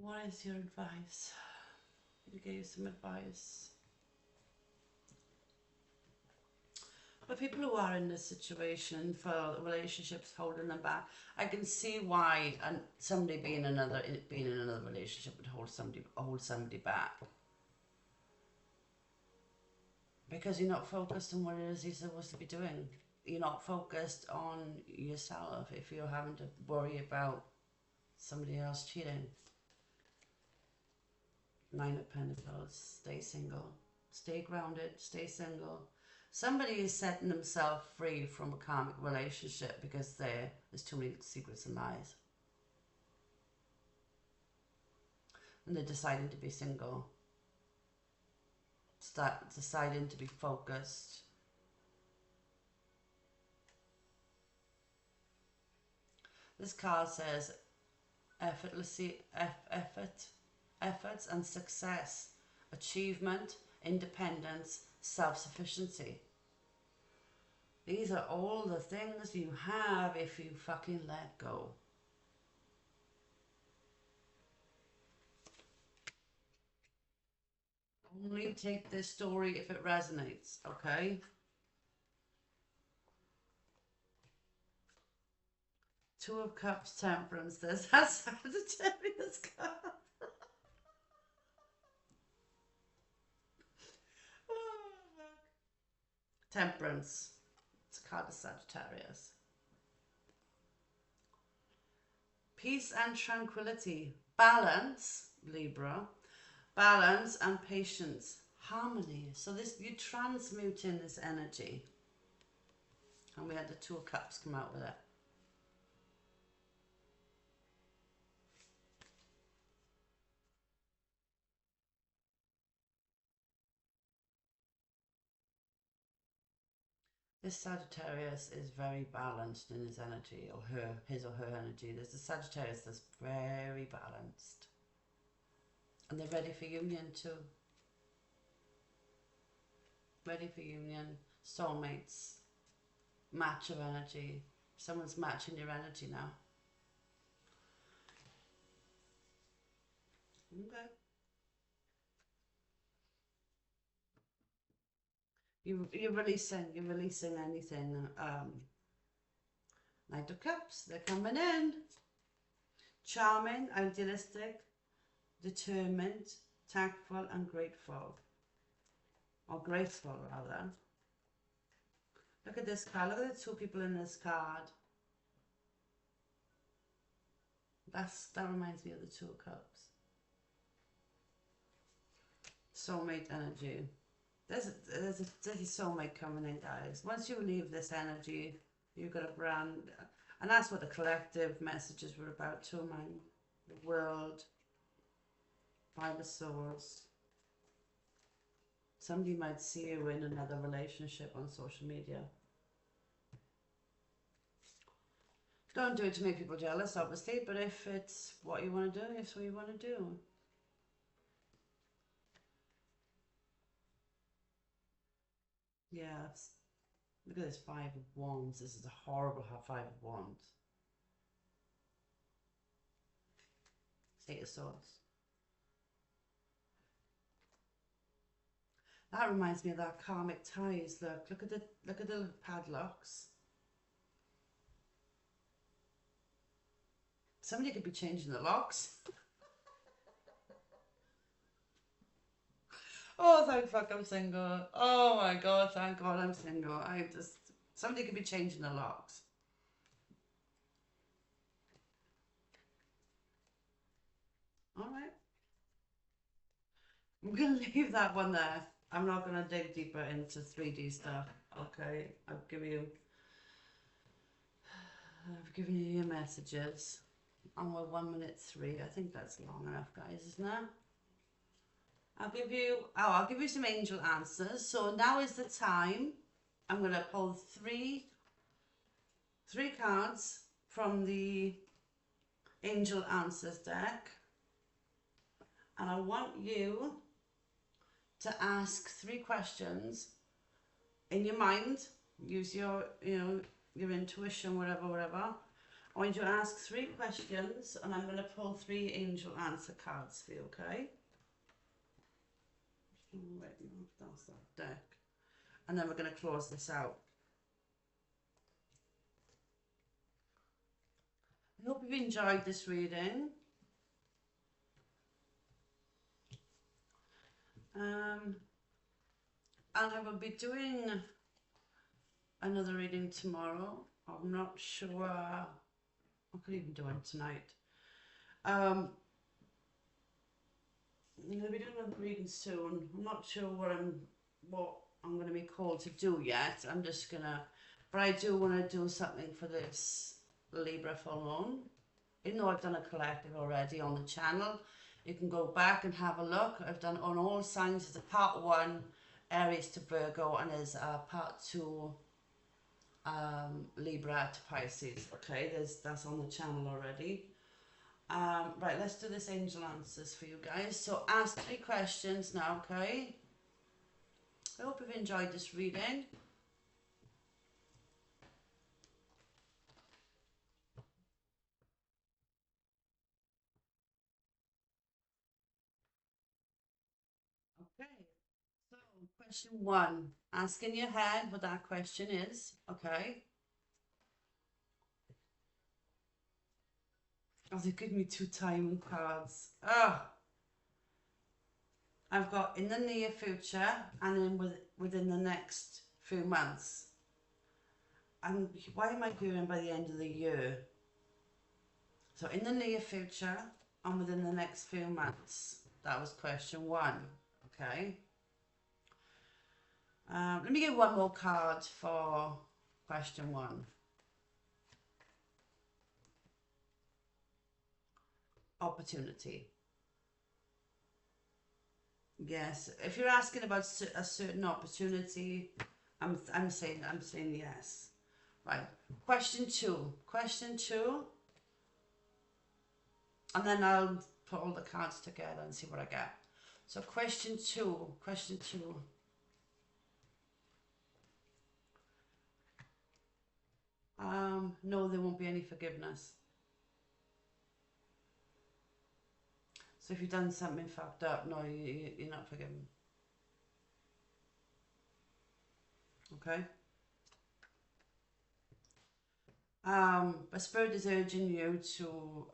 What is your advice? I give you some advice. For people who are in this situation, for relationships holding them back, I can see why somebody being in another relationship would hold somebody back. Because you're not focused on what it is you're supposed to be doing. You're not focused on yourself if you're having to worry about somebody else cheating. Nine of Pentacles, stay single. Stay grounded, stay single. Somebody is setting themselves free from a karmic relationship because there's too many secrets and lies. And they're deciding to be single. Deciding to be focused. This card says, efforts and success, achievement, independence, self-sufficiency. These are all the things you have if you fucking let go. Only take this story if it resonates, okay? Two of Cups, Temperance. There's that Sagittarius card. Temperance. It's a card of Sagittarius. Peace and tranquility. Balance, Libra. Balance and patience. Harmony. So this, you're transmuting this energy. And we had the Two of Cups come out with it. This Sagittarius is very balanced in his energy, or his or her energy. There's a Sagittarius that's very balanced. And they're ready for union too. Ready for union, soulmates, match of energy. Someone's matching your energy now. Okay. You're releasing anything. Knight of Cups, they're coming in. Charming, idealistic, determined, tactful and grateful. Or graceful rather. Look at this card, look at the two people in this card. That reminds me of the Two of Cups. Soulmate energy. There's a soulmate coming in, guys. Once you leave this energy, you've got a brand, and that's what the collective messages were about too, man. The world, Five of Swords. Somebody might see you in another relationship on social media. Don't do it to make people jealous, obviously, but if it's what you want to do, it's what you want to do. Yes. Look at this Five of Wands. This is a horrible Five of Wands. Eight of Swords. That reminds me of that karmic ties. Look at the padlocks. Somebody could be changing the locks. Oh, thank fuck I'm single. Oh my god, thank God I'm single. Somebody could be changing the locks. Alright. I'm going to leave that one there. I'm not going to dig deeper into 3D stuff. Okay, I've given you your messages. And we're 1:03. I think that's long enough, guys, isn't it? I'll give you some angel answers. So now is the time. I'm going to pull three cards from the angel answers deck. And I want you to ask 3 questions in your mind. Use your, your intuition, whatever. I want you to ask 3 questions, and I'm going to pull 3 angel answer cards for you, okay? Right, that's that deck. And then we're going to close this out. I hope you've enjoyed this reading. And I will be doing another reading tomorrow. I'm not sure. I could even do it tonight. I'm going to be doing another reading soon. I'm not sure what I'm going to be called to do yet. I'm just going to, but I do want to do something for this Libra full moon. Even though I've done a collective already on the channel, you can go back and have a look. I've done on all signs. There's a part 1, Aries to Virgo, and there's a part 2, Libra to Pisces. Okay, that's on the channel already. Right, let's do this angel answers for you guys. So ask 3 questions now, okay? I hope you've enjoyed this reading. Okay, so question 1. Ask in your head what that question is, okay? Oh, they give me 2 timing cards. Oh, I've got in the near future and then within the next few months. And why am I hearing by the end of the year? So in the near future and within the next few months. That was question 1. Okay. Let me get one more card for question 1. Opportunity. Yes. If you're asking about a certain opportunity, I'm saying yes. Right. Question 2. Question 2. And then I'll put all the cards together and see what I get. So question 2. Question 2. No, there won't be any forgiveness. So if you've done something fucked up, no, you're not forgiven. Okay? But Spirit is urging you to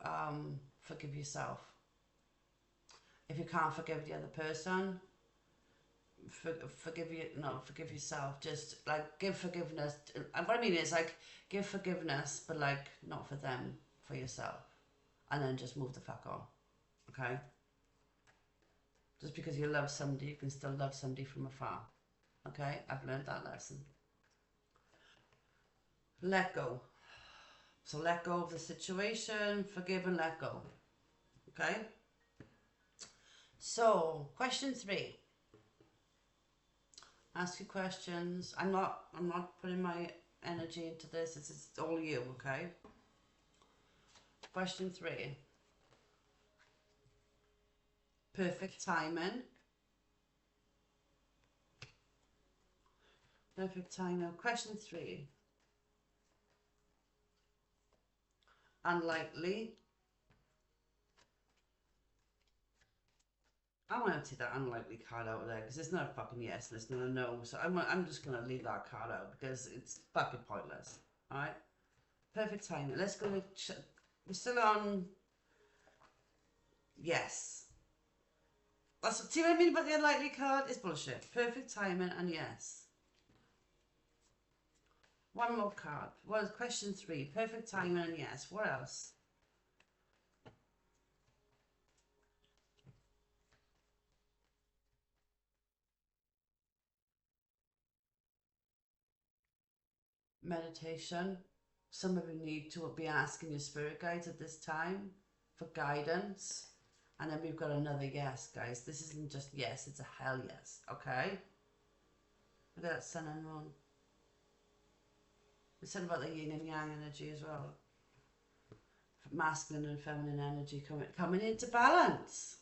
forgive yourself. If you can't forgive the other person, forgive yourself. Just like give forgiveness. And what I mean is like give forgiveness, but like not for them, for yourself. And then just move the fuck on. Okay? Just because you love somebody, you can still love somebody from afar. Okay? I've learned that lesson. Let go. So let go of the situation, forgive and let go. Okay? So, question 3. Ask your questions. I'm not putting my energy into this. It's all you, okay? Question 3. Perfect timing. Perfect timing. Question 3. Unlikely. I want to take that unlikely card out of there because it's not a fucking yes and it's not a no. So I'm just going to leave that card out because it's fucking pointless. Alright? Perfect timing. Let's go to... We're still on... Yes. That's, see what I mean about the unlikely card? It's bullshit. Perfect timing and yes. One more card. Well, question 3. Perfect timing and yes. What else? Meditation. Some of you need to be asking your spirit guides at this time for guidance. And then we've got another yes, guys. This isn't just yes, it's a hell yes. Okay? Look at that sun and moon. We said about the yin and yang energy as well. Masculine and feminine energy coming into balance.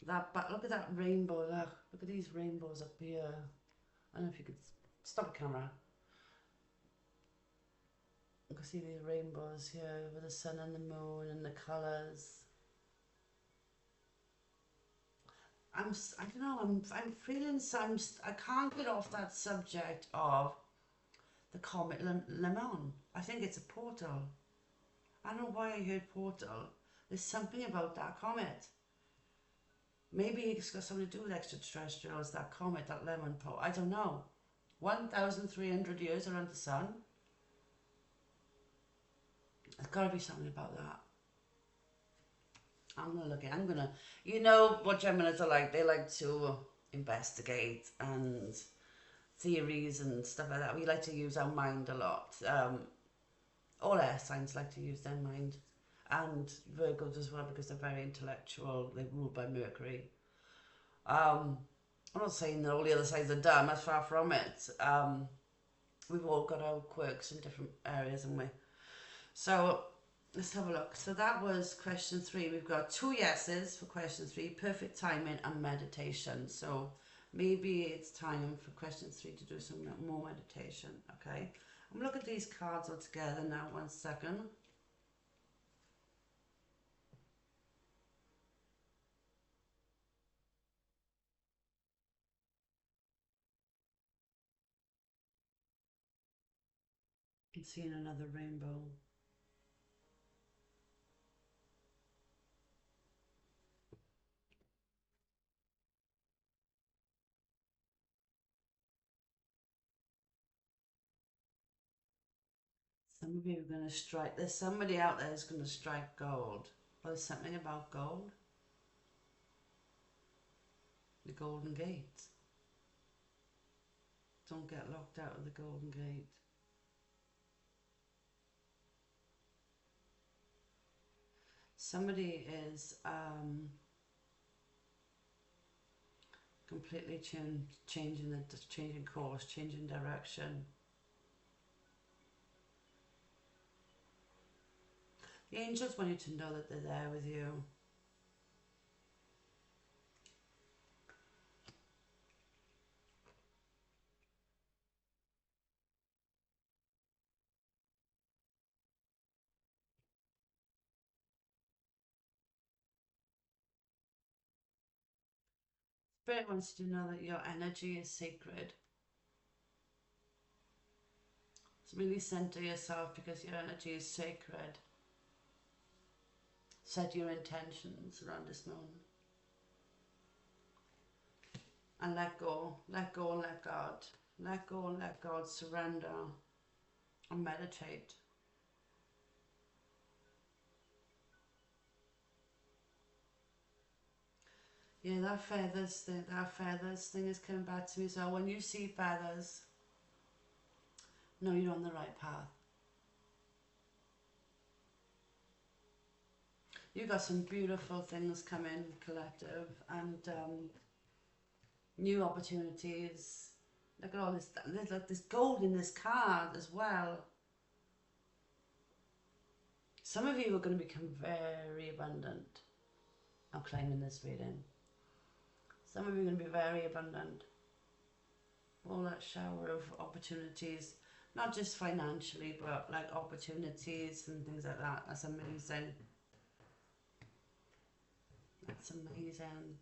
Look at that rainbow. Look at these rainbows up here. I don't know if you could stop the camera. You can see these rainbows here with the sun and the moon and the colours. I don't know. I'm feeling some. I can't get off that subject of the comet Le Mans. I think it's a portal. I don't know why I heard portal. There's something about that comet. Maybe it's got something to do with extraterrestrials, that comet, that lemon pot. I don't know. 1,300 years around the sun. There's got to be something about that. I'm gonna, you know what Geminis are like. They like to investigate and theories and stuff like that. We like to use our mind a lot. All air signs like to use their mind. And Virgos as well, because they're very intellectual. They're ruled by Mercury. I'm not saying that all the other signs are dumb. That's far from it. We've all got our quirks in different areas, haven't we? So let's have a look. So that was question 3. We've got 2 yeses for question 3, perfect timing and meditation. So maybe it's time for question 3 to do some more meditation. Okay, I'm gonna look at these cards all together now. 1 second. I'm seeing another rainbow. Some of you are going to strike, there's somebody out there who's going to strike gold. Well, there's something about gold. The Golden Gate. Don't get locked out of the Golden Gate. Somebody is completely changing course, changing direction. The angels want you to know that they're there with you. Spirit wants you to know that your energy is sacred. So really center yourself because your energy is sacred. Set your intentions around this moment. And let go and let God. Let go and let God, surrender and meditate. Yeah, that feathers thing is coming back to me. So when you see feathers, know you're on the right path. You've got some beautiful things coming, collective, and new opportunities. Look at all this, there's like this gold in this card as well. Some of you are going to become very abundant. I'm claiming this reading. Some of you are going to be very abundant. All that shower of opportunities, not just financially, but like opportunities and things like that. That's amazing. That's amazing.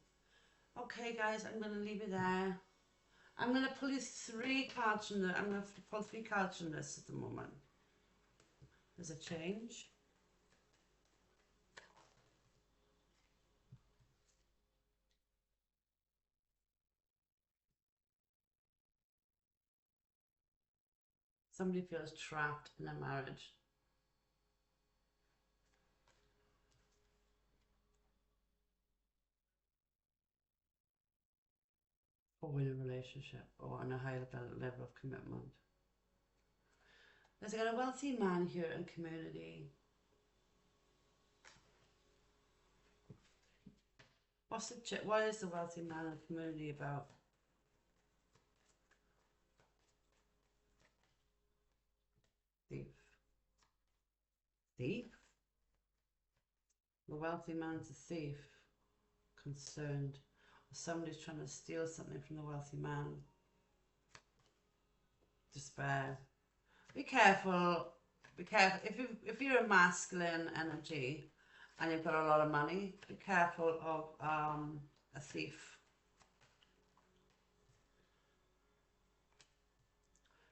Okay, guys, I'm going to leave it there. I'm going to pull you 3 cards from the. I'm going to pull 3 cards from this at the moment. There's a change. Somebody feels trapped in a marriage. Or in a relationship, or on a higher level of commitment. There's got a wealthy man here in community. What is the wealthy man in community about? Thief. Thief? The wealthy man's a thief. Concerned. Somebody's trying to steal something from the wealthy man. Despair. Be careful. Be careful. If you're a masculine energy and you've got a lot of money, be careful of a thief.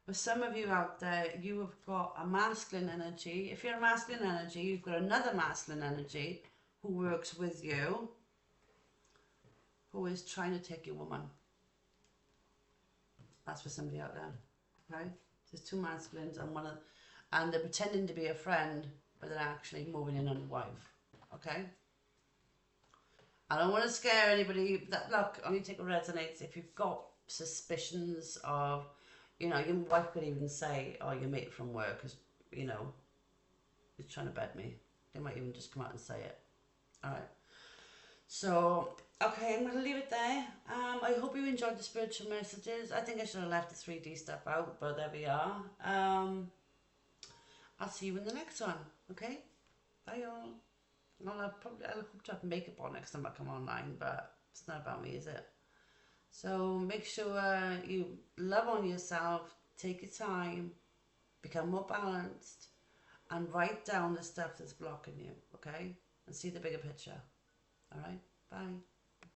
For some of you out there, you have got a masculine energy. If you're a masculine energy, you've got another masculine energy who works with you, who is trying to take your woman. That's for somebody out there. Okay? There's 2 masculines and they're pretending to be a friend, but they're actually moving in on a wife. Okay? I don't want to scare anybody. That look, only take what resonates. If you've got suspicions of, you know, your wife could even say, oh, your mate from work is, you know, is trying to bed me. They might even just come out and say it. All right. So, okay, I'm going to leave it there. I hope you enjoyed the spiritual messages. I think I should have left the 3D stuff out, but there we are. I'll see you in the next one, okay? Bye all. Well, I'll hope to have makeup on next time I come online, but it's not about me, is it? So make sure you love on yourself, take your time, become more balanced, and write down the stuff that's blocking you, okay? And see the bigger picture. All right? Bye.